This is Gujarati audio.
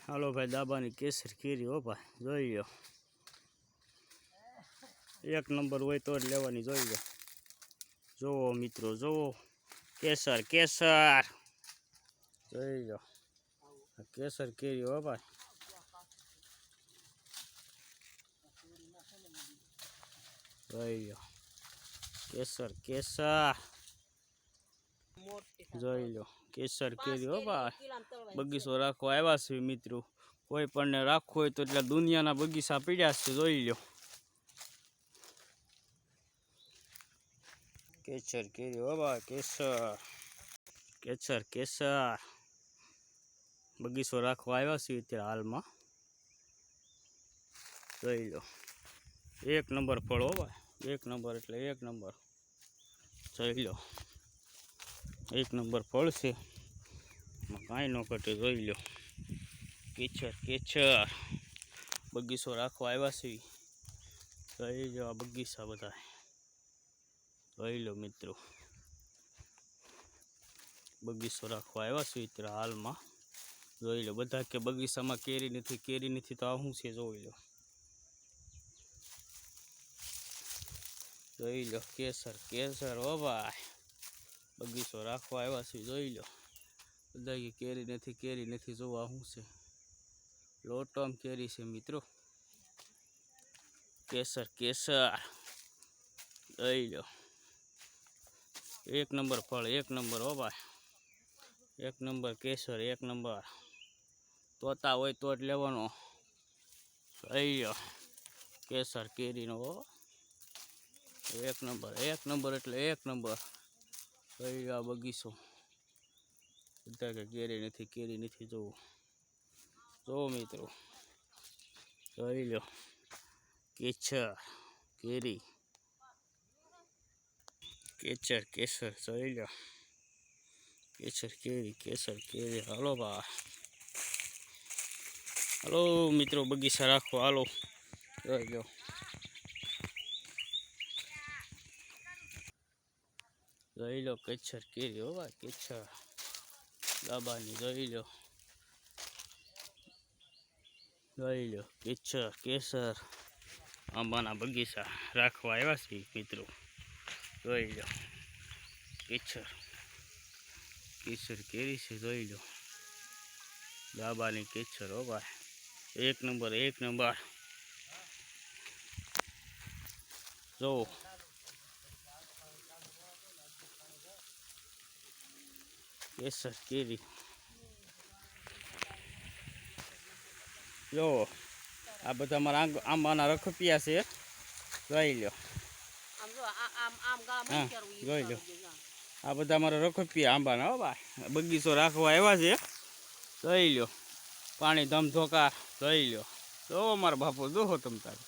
હાલો ભાઈ, દાબાની કેસર કેરી હો ભાઈ, જોઈ લો. એક નંબર હોય તો જ લેવાની, જોઈ લો. જોવો મિત્રો, જોવો કેસર કેસર, જોઈ લો. કેસર કેરી હો ભાઈ, જોઈ લો. કેસર કેસર, જોઈ લો. કેસર કેરી હો ભાઈ, બગીચો રાખવા આવ્યા છે મિત્રો. કોઈ પણ ને રાખવું હોય તો એટલે દુનિયાના બગીચા પીડ્યા છે, જોઈ લો. કેસર કેરી હો ભાઈ, કેસર કેસર કેસર, બગીચો રાખવા આવ્યા છે અત્યારે હાલમાં, જોઈ લો. એક નંબર ફળ હો ભાઈ, એક નંબર એટલે એક નંબર, જોઈ લો. એક નંબર ફળ છે, કાંઈ ન ઘટે, જોઈ લો. કેસર કેસર, બગીચો રાખવા આવ્યા છે, જોઈ લો. આ બગીચા બધા જોઈ લો મિત્રો, બગીચો રાખવા આવ્યા છે અત્યારે હાલમાં, જોઈ લો. બધા કે બગીચામાં કેરી નથી તો આ શું છે, જોઈ લો. જોઈ લો. કેસર કેસર હો ભાઈ, બગીચો રાખવા આવ્યા છે, જોઈ લો. બધા કે કેરી નથી જોવા શું છે, લોટમ કેરી છે મિત્રો. કેસર કેસર, જોઈ લો. એક નંબર ફળ, એક નંબર હો ભાઈ, એક નંબર કેસર, એક નંબર. તોતા હોય તો જ લેવાનો, જોઈ લો. કેસર કેરીનો હો, એક નંબર એટલે એક નંબર, જોઈ લો. આ બગીચો બધા કે કેરી નથી જોવું, જો મિત્રો, જોઈ લો. કેસર કેરી, કેસર કેસર, જોઈ લો. કેસર કેરી, હાલો ભાઈ, હાલો મિત્રો, બગીચા રાખો, હાલો, જોઈ લો. જોઈ લો. કેસર કેરી હો ભાઈ, કેસર દાબાની, જોઈ લો. જોઈ લો. કેસર કેસર, આંબાના બગીચા રાખવા આવ્યા છે મિત્રો, જોઈ લો. કેસર કેસર કેરી છે, જોઈ લો. દાબાની કેસર હો ભાઈ, એક નંબર એક નંબર, જો. કેસર કેરી, જો. આ બધા મારા આંબાના રખપિયા છે, જોઈ લો. હા, જોઈ લો. આ બધા મારા રખપિયા આંબાના હો ભાઈ, બગીચો રાખવા આવ્યા છે, જોઈ લો. પાણી ધમધોકા, જોઈ લો. જો મારા બાપુ, જોવો તમ તારે.